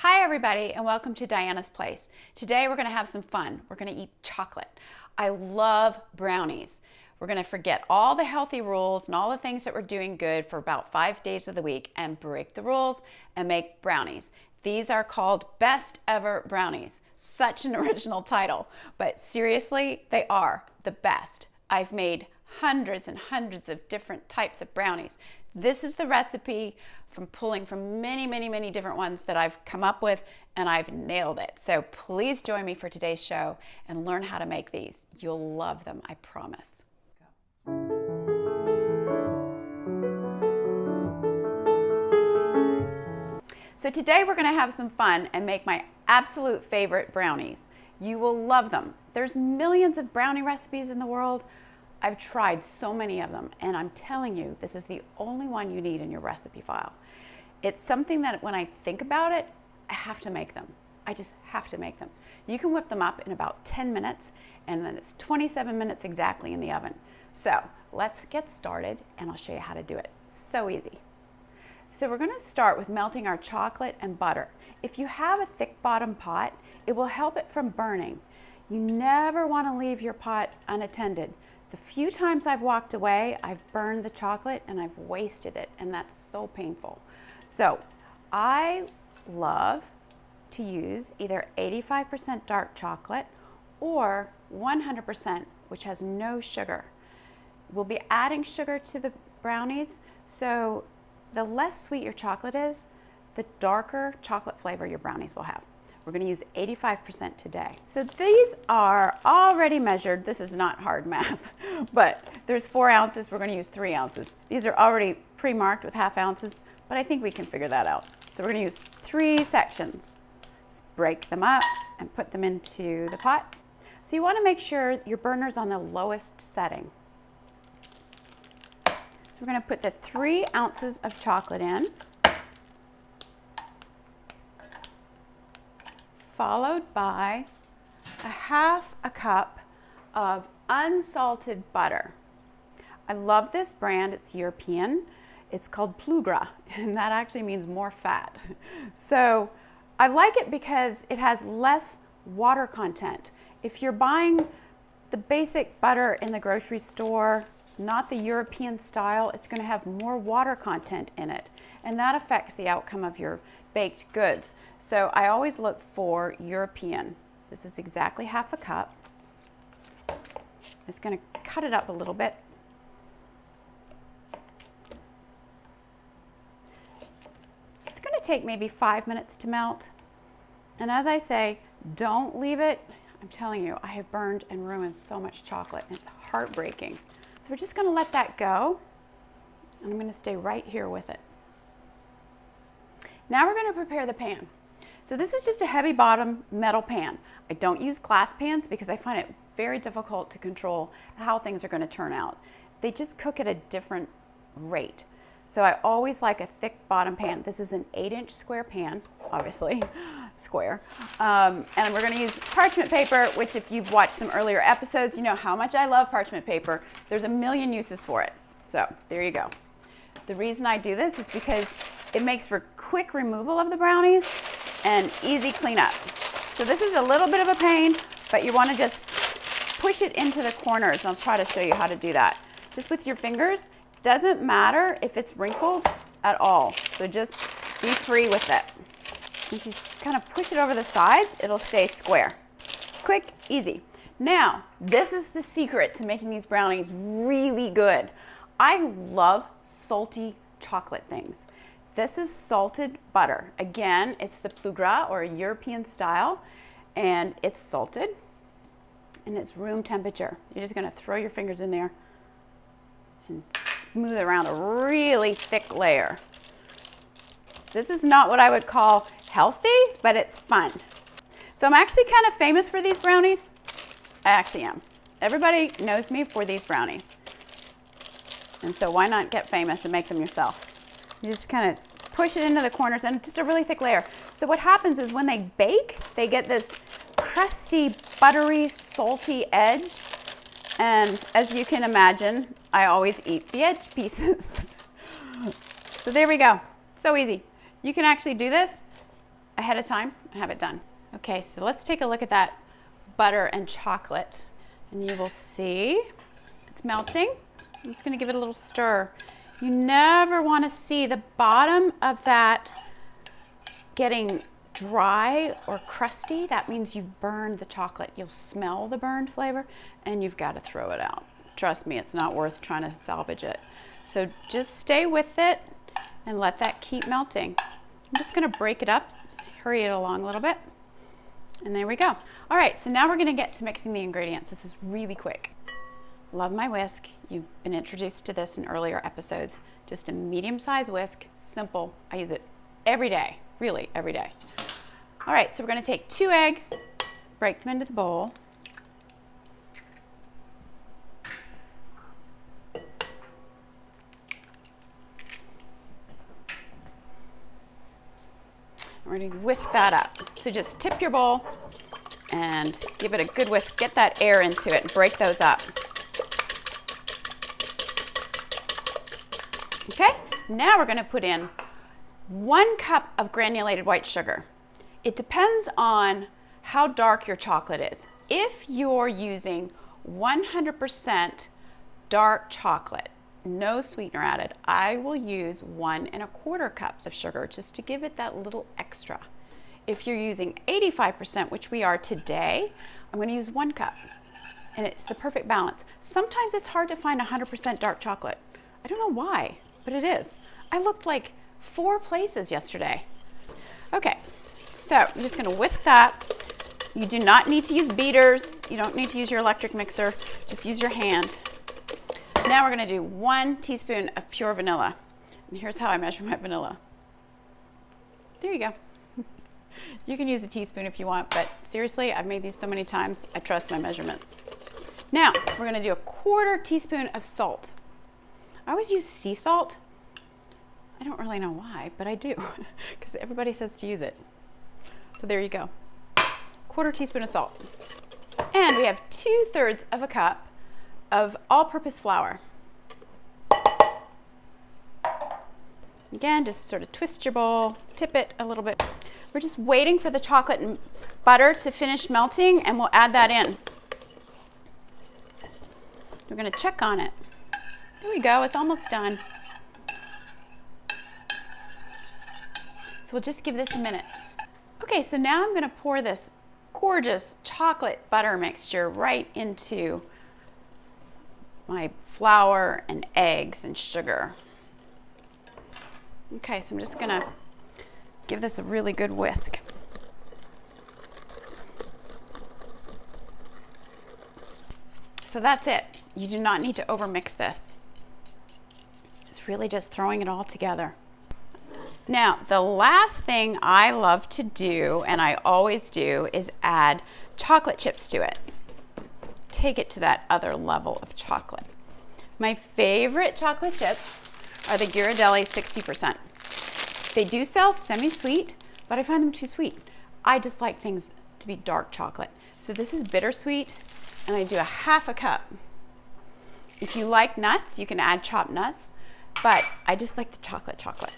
Hi everybody and welcome to Diana's Place. Today we're going to have some fun. We're going to eat chocolate. I love brownies. We're going to forget all the healthy rules and all the things that we're doing good for about 5 days of the week and break the rules and make brownies. These are called Best Ever Brownies. Such an original title, but seriously, they are the best. I've made hundreds and hundreds of different types of brownies. This is the recipe from pulling from many different ones that I've come up with, and I've nailed it. So please join me for today's show and learn how to make these. You'll love them, I promise. So today we're going to have some fun and make my absolute favorite brownies. You will love them. There's millions of brownie recipes in the world. I've tried so many of them, and I'm telling you, this is the only one you need in your recipe file. It's something that when I think about it, I have to make them. I just have to make them. You can whip them up in about 10 minutes, and then it's 27 minutes exactly in the oven. So let's get started, and I'll show you how to do it. So easy. So we're going to start with melting our chocolate and butter. If you have a thick bottom pot, it will help it from burning. You never want to leave your pot unattended. The few times I've walked away, I've burned the chocolate and I've wasted it, and that's so painful. So I love to use either 85% dark chocolate or 100%, which has no sugar. We'll be adding sugar to the brownies, so the less sweet your chocolate is, the darker chocolate flavor your brownies will have. We're going to use 85% today. So these are already measured. This is not hard math, but there's 4 ounces. We're going to use 3 ounces. These are already pre-marked with half ounces, but I think we can figure that out. So we're going to use 3 sections. Just break them up and put them into the pot. So you want to make sure your burner's on the lowest setting. So we're going to put the 3 ounces of chocolate in, followed by a half a cup of unsalted butter. I love this brand. It's European. It's called Plugra, and that actually means more fat. So I like it because it has less water content. If you're buying the basic butter in the grocery store, not the European style, it's going to have more water content in it, and that affects the outcome of your baked goods. So I always look for European. This is exactly half a cup. I'm just going to cut it up a little bit. It's going to take maybe 5 minutes to melt. And as I say, don't leave it. I'm telling you, I have burned and ruined so much chocolate, and it's heartbreaking. So we're just going to let that go, and I'm going to stay right here with it. Now we're going to prepare the pan. So this is just a heavy bottom metal pan. I don't use glass pans because I find it very difficult to control how things are going to turn out. They just cook at a different rate. So I always like a thick bottom pan. This is an 8-inch square pan, obviously, square. And we're going to use parchment paper, which if you've watched some earlier episodes, you know how much I love parchment paper. There's a million uses for it. So there you go. The reason I do this is because it makes for quick removal of the brownies and easy cleanup. So this is a little bit of a pain, but you want to just push it into the corners, and I'll try to show you how to do that. Just with your fingers. Doesn't matter if it's wrinkled at all. So just be free with it. If you kind of push it over the sides, it'll stay square. Quick, easy. Now, this is the secret to making these brownies really good. I love salty chocolate things. This is salted butter. Again, it's the Plugra or European style, and it's salted, and it's room temperature. You're just gonna throw your fingers in there and smooth around a really thick layer. This is not what I would call healthy, but it's fun. So I'm actually kind of famous for these brownies. I actually am. Everybody knows me for these brownies. And so why not get famous and make them yourself? You just kind of push it into the corners and just a really thick layer. So what happens is when they bake, they get this crusty, buttery, salty edge. And as you can imagine, I always eat the edge pieces. So there we go. So easy. You can actually do this ahead of time and have it done. Okay, so let's take a look at that butter and chocolate. And you will see it's melting. I'm just gonna give it a little stir. You never wanna see the bottom of that getting dry or crusty. That means you've burned the chocolate. You'll smell the burned flavor and you've got to throw it out. Trust me, it's not worth trying to salvage it. So just stay with it and let that keep melting. I'm just gonna break it up, hurry it along a little bit, and there we go. All right, so now we're gonna get to mixing the ingredients. This is really quick. Love my whisk. You've been introduced to this in earlier episodes. Just a medium-sized whisk, simple. I use it every day, really every day. All right, so we're gonna take 2 eggs, break them into the bowl. We're gonna whisk that up. So just tip your bowl and give it a good whisk. Get that air into it and break those up. Okay, now we're gonna put in 1 cup of granulated white sugar. It depends on how dark your chocolate is. If you're using 100% dark chocolate, no sweetener added, I will use 1 1/4 cups of sugar just to give it that little extra. If you're using 85%, which we are today, I'm gonna use 1 cup. And it's the perfect balance. Sometimes it's hard to find 100% dark chocolate. I don't know why, but it is. I looked like 4 places yesterday. Okay, so I'm just gonna whisk that. You do not need to use beaters. You don't need to use your electric mixer. Just use your hand. Now we're gonna do 1 teaspoon of pure vanilla. And here's how I measure my vanilla. There you go. You can use a teaspoon if you want, but seriously, I've made these so many times, I trust my measurements. Now, we're gonna do 1/4 teaspoon of salt. I always use sea salt. I don't really know why, but I do, because everybody says to use it. So there you go. 1/4 teaspoon of salt. And we have 2/3 of a cup of all-purpose flour. Again, just sort of twist your bowl, tip it a little bit. We're just waiting for the chocolate and butter to finish melting, and we'll add that in. We're gonna check on it. There we go, it's almost done. So we'll just give this a minute. Okay, so now I'm gonna pour this gorgeous chocolate butter mixture right into my flour and eggs and sugar. Okay, so I'm just gonna give this a really good whisk. So that's it. You do not need to overmix this. It's really just throwing it all together. Now, the last thing I love to do, and I always do, is add chocolate chips to it. Take it to that other level of chocolate. My favorite chocolate chips are the Ghirardelli 60%. They do sell semi-sweet, but I find them too sweet. I just like things to be dark chocolate. So this is bittersweet, and I do 1/2 cup. If you like nuts, you can add chopped nuts, but I just like the chocolate.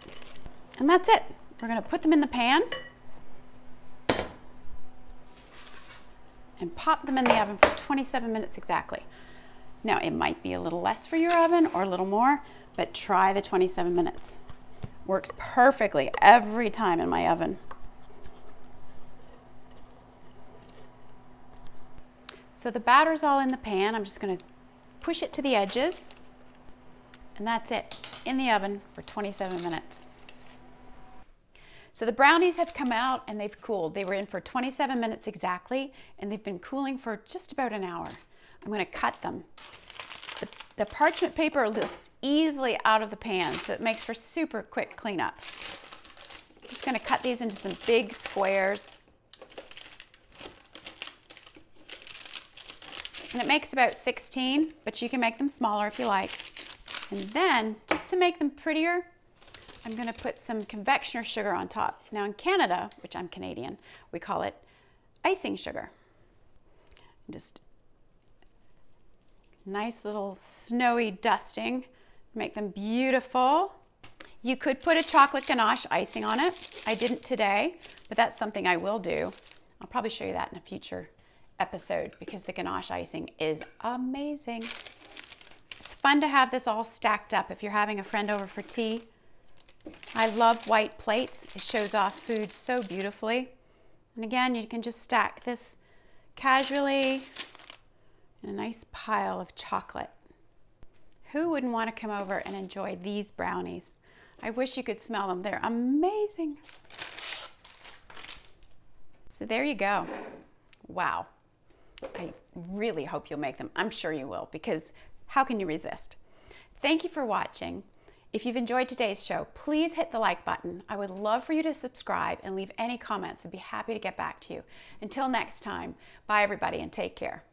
And that's it. We're gonna put them in the pan and pop them in the oven for 27 minutes exactly. Now, it might be a little less for your oven or a little more, but try the 27 minutes. Works perfectly every time in my oven. So the batter's all in the pan. I'm just gonna push it to the edges, and that's it, in the oven for 27 minutes. So the brownies have come out and they've cooled. They were in for 27 minutes exactly, and they've been cooling for just about an hour. I'm gonna cut them. The parchment paper lifts easily out of the pan, so it makes for super quick cleanup. Just gonna cut these into some big squares. And it makes about 16, but you can make them smaller if you like. And then, just to make them prettier, I'm gonna put some confectioner sugar on top. Now in Canada, which I'm Canadian, we call it icing sugar. Just nice little snowy dusting, make them beautiful. You could put a chocolate ganache icing on it. I didn't today, but that's something I will do. I'll probably show you that in a future episode because the ganache icing is amazing. It's fun to have this all stacked up if you're having a friend over for tea. I love white plates. It shows off food so beautifully. And again, you can just stack this casually in a nice pile of chocolate. Who wouldn't want to come over and enjoy these brownies? I wish you could smell them. They're amazing. So there you go. Wow. I really hope you'll make them. I'm sure you will, because how can you resist? Thank you for watching. If you've enjoyed today's show, please hit the like button. I would love for you to subscribe and leave any comments. I'd be happy to get back to you. Until next time, bye everybody and take care.